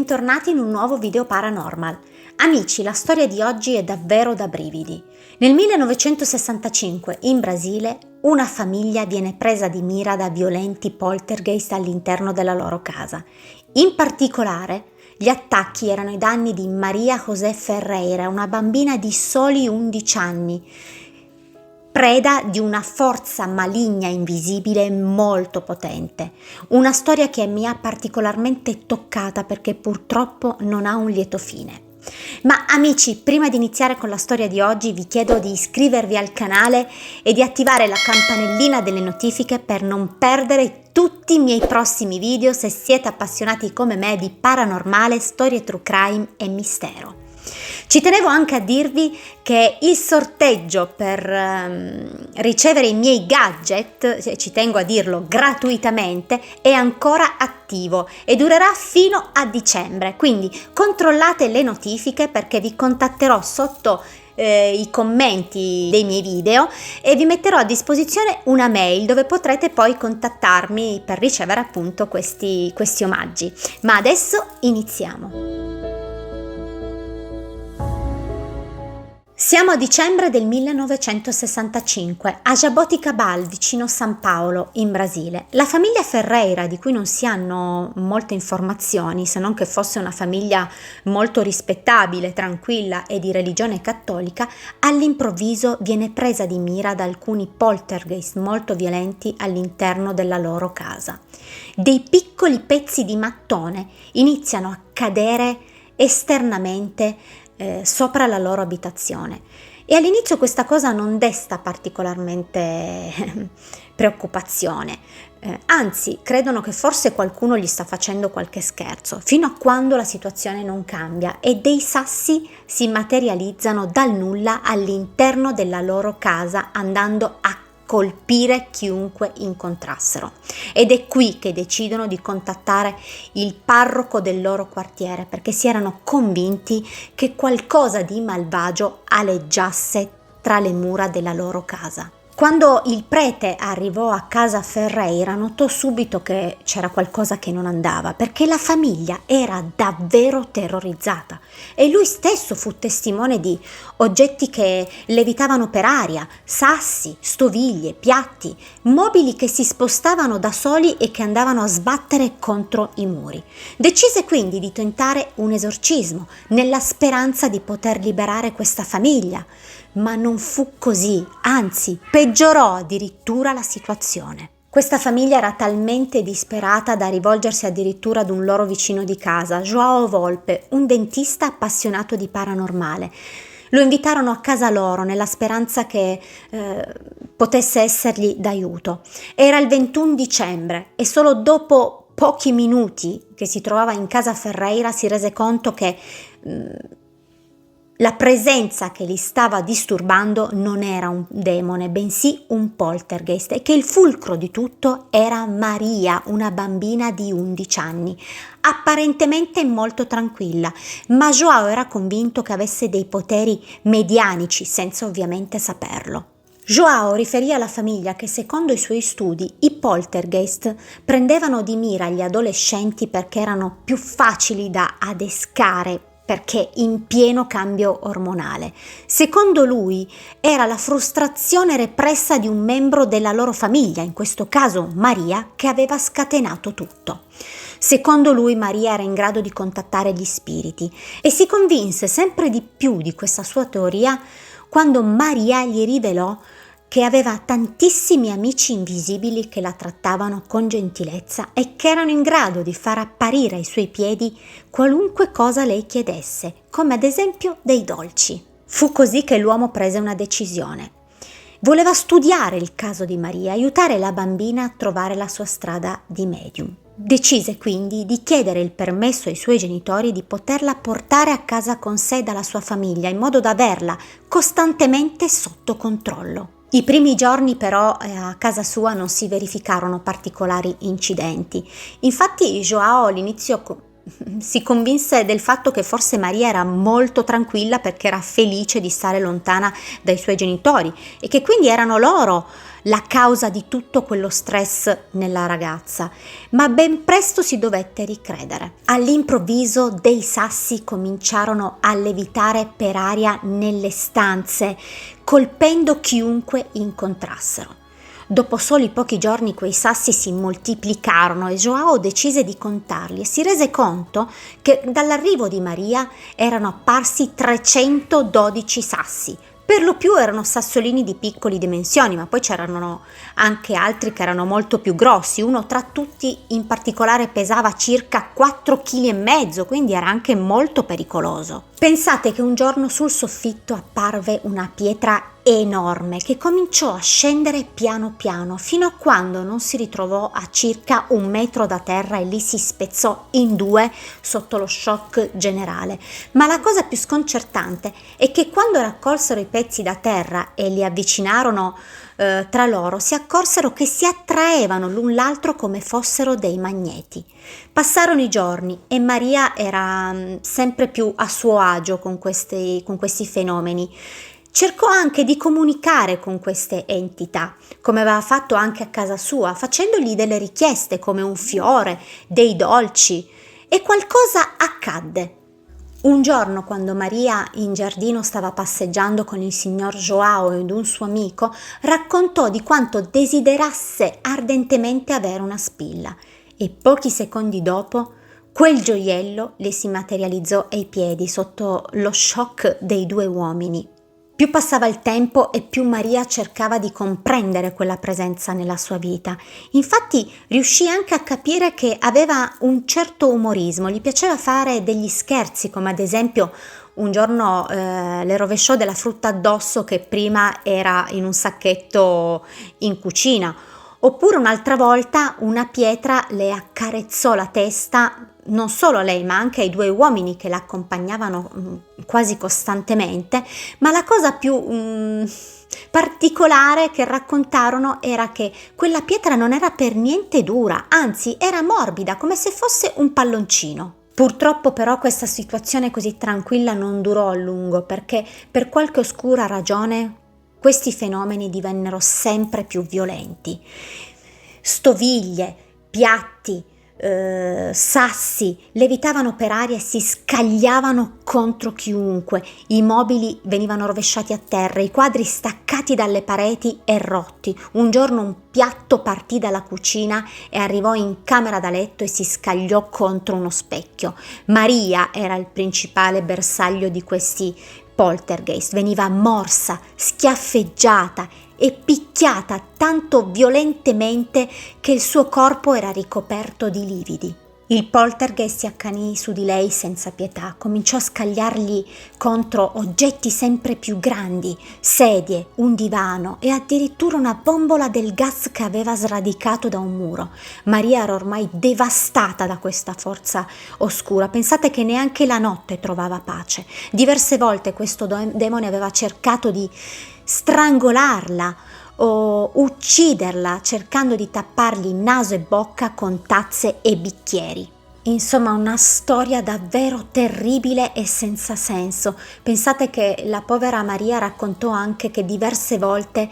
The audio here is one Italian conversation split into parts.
bentornati in un nuovo video paranormal. Amici, la storia di oggi è davvero da brividi. Nel 1965 in Brasile una famiglia viene presa di mira da violenti poltergeist all'interno della loro casa. In particolare, gli attacchi erano ai danni di Maria José Ferreira, una bambina di soli 11 anni, preda di una forza maligna invisibile molto potente. Una storia che mi ha particolarmente toccata perché purtroppo non ha un lieto fine. Ma amici, prima di iniziare con la storia di oggi vi chiedo di iscrivervi al canale e di attivare la campanellina delle notifiche per non perdere tutti i miei prossimi video se siete appassionati come me di paranormale, storie true crime e mistero. Ci tenevo anche a dirvi che il sorteggio per ricevere i miei gadget, ci tengo a dirlo gratuitamente, è ancora attivo e durerà fino a dicembre, quindi controllate le notifiche perché vi contatterò sotto i commenti dei miei video e vi metterò a disposizione una mail dove potrete poi contattarmi per ricevere appunto questi omaggi. Ma adesso iniziamo. Siamo a dicembre del 1965, a Jaboticabal, vicino San Paolo, in Brasile. La famiglia Ferreira, di cui non si hanno molte informazioni, se non che fosse una famiglia molto rispettabile, tranquilla e di religione cattolica, all'improvviso viene presa di mira da alcuni poltergeist molto violenti all'interno della loro casa. Dei piccoli pezzi di mattone iniziano a cadere esternamente sopra la loro abitazione e all'inizio questa cosa non desta particolarmente preoccupazione, anzi credono che forse qualcuno gli sta facendo qualche scherzo, fino a quando la situazione non cambia e dei sassi si materializzano dal nulla all'interno della loro casa, andando a colpire chiunque incontrassero. Ed è qui che decidono di contattare il parroco del loro quartiere perché si erano convinti che qualcosa di malvagio aleggiasse tra le mura della loro casa. Quando il prete arrivò a casa Ferreira notò subito che c'era qualcosa che non andava perché la famiglia era davvero terrorizzata e lui stesso fu testimone di oggetti che levitavano per aria, sassi, stoviglie, piatti, mobili che si spostavano da soli e che andavano a sbattere contro i muri. Decise quindi di tentare un esorcismo nella speranza di poter liberare questa famiglia. Ma non fu così, anzi, peggiorò addirittura la situazione. Questa famiglia era talmente disperata da rivolgersi addirittura ad un loro vicino di casa, João Volpe, un dentista appassionato di paranormale. Lo invitarono a casa loro nella speranza che potesse essergli d'aiuto. Era il 21 dicembre e solo dopo pochi minuti che si trovava in casa Ferreira si rese conto che la presenza che li stava disturbando non era un demone, bensì un poltergeist, e che il fulcro di tutto era Maria, una bambina di 11 anni, apparentemente molto tranquilla, ma João era convinto che avesse dei poteri medianici, senza ovviamente saperlo. João riferì alla famiglia che secondo i suoi studi i poltergeist prendevano di mira gli adolescenti perché erano più facili da adescare, perché in pieno cambio ormonale. Secondo lui era la frustrazione repressa di un membro della loro famiglia, in questo caso Maria, che aveva scatenato tutto. Secondo lui Maria era in grado di contattare gli spiriti e si convinse sempre di più di questa sua teoria quando Maria gli rivelò che aveva tantissimi amici invisibili che la trattavano con gentilezza e che erano in grado di far apparire ai suoi piedi qualunque cosa lei chiedesse, come ad esempio dei dolci. Fu così che l'uomo prese una decisione. Voleva studiare il caso di Maria, aiutare la bambina a trovare la sua strada di medium. Decise quindi di chiedere il permesso ai suoi genitori di poterla portare a casa con sé dalla sua famiglia, in modo da averla costantemente sotto controllo. I primi giorni però a casa sua non si verificarono particolari incidenti. Infatti João all'inizio si convinse del fatto che forse Maria era molto tranquilla perché era felice di stare lontana dai suoi genitori e che quindi erano loro la causa di tutto quello stress nella ragazza, ma ben presto si dovette ricredere. All'improvviso dei sassi cominciarono a levitare per aria nelle stanze, colpendo chiunque incontrassero. Dopo soli pochi giorni quei sassi si moltiplicarono e Joao decise di contarli e si rese conto che dall'arrivo di Maria erano apparsi 312 sassi. Per lo più erano sassolini di piccole dimensioni, ma poi c'erano anche altri che erano molto più grossi. Uno tra tutti in particolare pesava circa 4,5 kg, quindi era anche molto pericoloso. Pensate che un giorno sul soffitto apparve una pietra enorme che cominciò a scendere piano piano fino a quando non si ritrovò a circa 1 metro da terra e lì si spezzò in due sotto lo shock generale. Ma la cosa più sconcertante è che quando raccolsero i pezzi da terra e li avvicinarono tra loro, si accorsero che si attraevano l'un l'altro come fossero dei magneti. Passarono i giorni e Maria era sempre più a suo agio con questi fenomeni. Cercò anche di comunicare con queste entità, come aveva fatto anche a casa sua, facendogli delle richieste come un fiore, dei dolci, e qualcosa accadde. Un giorno, quando Maria in giardino stava passeggiando con il signor Joao ed un suo amico, raccontò di quanto desiderasse ardentemente avere una spilla e pochi secondi dopo quel gioiello le si materializzò ai piedi sotto lo shock dei due uomini. Più passava il tempo e più Maria cercava di comprendere quella presenza nella sua vita. Infatti riuscì anche a capire che aveva un certo umorismo, gli piaceva fare degli scherzi, come ad esempio un giorno le rovesciò della frutta addosso che prima era in un sacchetto in cucina. Oppure un'altra volta una pietra le accarezzò la testa, non solo a lei ma anche ai due uomini che la accompagnavano quasi costantemente, ma la cosa più particolare che raccontarono era che quella pietra non era per niente dura, anzi era morbida come se fosse un palloncino. Purtroppo però questa situazione così tranquilla non durò a lungo perché per qualche oscura ragione questi fenomeni divennero sempre più violenti. Stoviglie, piatti, sassi levitavano per aria e si scagliavano contro chiunque, i mobili venivano rovesciati a terra, i quadri staccati dalle pareti e rotti. Un giorno un piatto partì dalla cucina e arrivò in camera da letto e si scagliò contro uno specchio. Maria era il principale bersaglio di questi poltergeist, veniva morsa, schiaffeggiata e picchiata tanto violentemente che il suo corpo era ricoperto di lividi. Il poltergeist si accanì su di lei senza pietà, cominciò a scagliargli contro oggetti sempre più grandi, sedie, un divano e addirittura una bombola del gas che aveva sradicato da un muro. Maria era ormai devastata da questa forza oscura. Pensate che neanche la notte trovava pace. Diverse volte questo demone aveva cercato di strangolarla o ucciderla, cercando di tappargli naso e bocca con tazze e bicchieri. Insomma, una storia davvero terribile e senza senso. Pensate che la povera Maria raccontò anche che diverse volte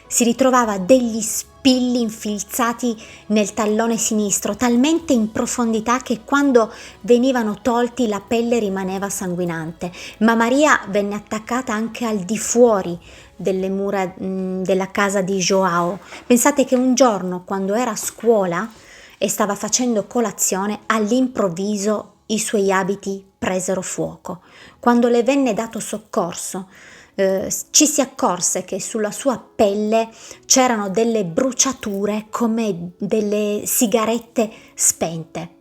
si ritrovava degli spilli infilzati nel tallone sinistro, talmente in profondità che quando venivano tolti la pelle rimaneva sanguinante. Ma Maria venne attaccata anche al di fuori delle mura della casa di Joao. Pensate che un giorno, quando era a scuola e stava facendo colazione, all'improvviso i suoi abiti presero fuoco. Quando le venne dato soccorso, ci si accorse che sulla sua pelle c'erano delle bruciature come delle sigarette spente.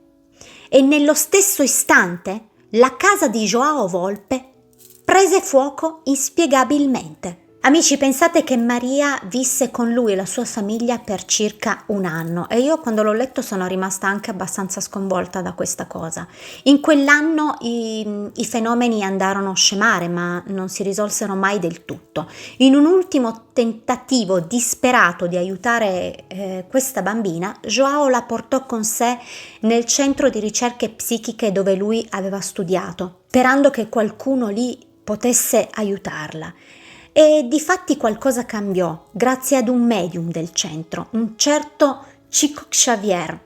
E nello stesso istante la casa di Joao Volpe prese fuoco inspiegabilmente. Amici, pensate che Maria visse con lui e la sua famiglia per circa un anno e io quando l'ho letto sono rimasta anche abbastanza sconvolta da questa cosa. In quell'anno i fenomeni andarono a scemare, ma non si risolsero mai del tutto. In un ultimo tentativo disperato di aiutare questa bambina, Joao la portò con sé nel centro di ricerche psichiche dove lui aveva studiato, sperando che qualcuno lì potesse aiutarla. E difatti qualcosa cambiò grazie ad un medium del centro, un certo Chico Xavier.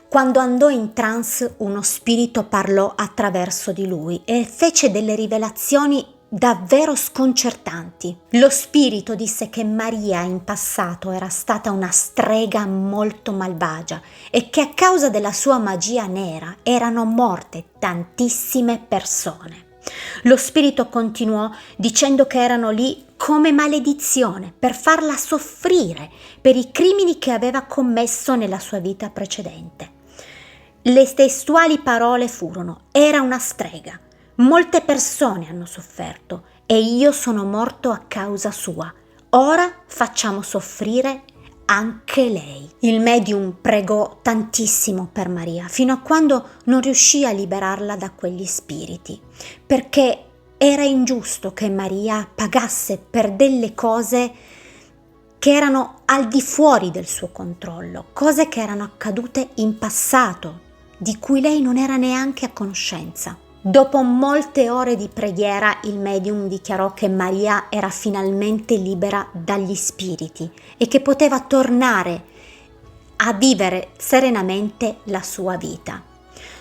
Quando andò in trance, uno spirito parlò attraverso di lui e fece delle rivelazioni davvero sconcertanti. Lo spirito disse che Maria in passato era stata una strega molto malvagia e che a causa della sua magia nera erano morte tantissime persone. Lo spirito continuò dicendo che erano lì come maledizione per farla soffrire per i crimini che aveva commesso nella sua vita precedente. Le testuali parole furono: era una strega, molte persone hanno sofferto e io sono morto a causa sua, ora facciamo soffrire anche lei. Il medium pregò tantissimo per Maria, fino a quando non riuscì a liberarla da quegli spiriti, perché era ingiusto che Maria pagasse per delle cose che erano al di fuori del suo controllo, cose che erano accadute in passato, di cui lei non era neanche a conoscenza. Dopo molte ore di preghiera, il medium dichiarò che Maria era finalmente libera dagli spiriti e che poteva tornare a vivere serenamente la sua vita.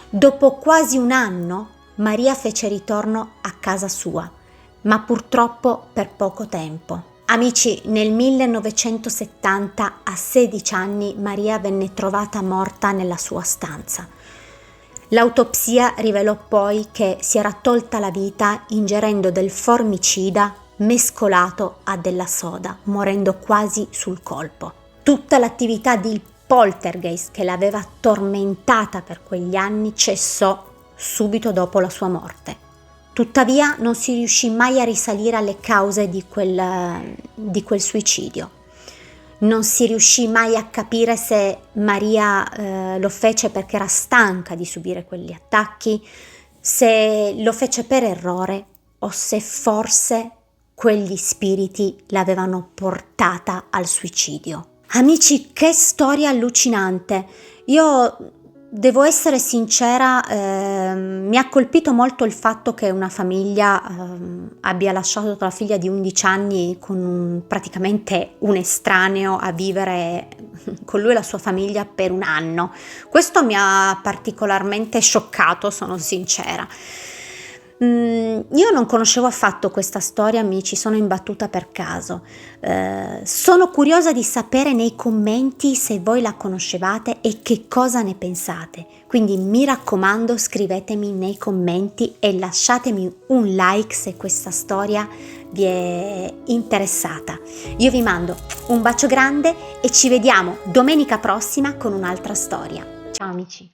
Dopo quasi un anno, Maria fece ritorno a casa sua, ma purtroppo per poco tempo. Amici, nel 1970, a 16 anni, Maria venne trovata morta nella sua stanza. L'autopsia rivelò poi che si era tolta la vita ingerendo del formicida mescolato a della soda, morendo quasi sul colpo. Tutta l'attività di poltergeist che l'aveva tormentata per quegli anni cessò subito dopo la sua morte. Tuttavia non si riuscì mai a risalire alle cause di quel suicidio. Non si riuscì mai a capire se Maria lo fece perché era stanca di subire quegli attacchi, se lo fece per errore o se forse quegli spiriti l'avevano portata al suicidio. Amici, che storia allucinante! Io devo essere sincera, mi ha colpito molto il fatto che una famiglia abbia lasciato la figlia di 11 anni con praticamente un estraneo a vivere con lui e la sua famiglia per un anno. Questo mi ha particolarmente scioccato, sono sincera. Io non conoscevo affatto questa storia, mi ci sono imbattuta per caso. Sono curiosa di sapere nei commenti se voi la conoscevate e che cosa ne pensate. Quindi mi raccomando, scrivetemi nei commenti e lasciatemi un like se questa storia vi è interessata. Io vi mando un bacio grande e ci vediamo domenica prossima con un'altra storia. Ciao amici!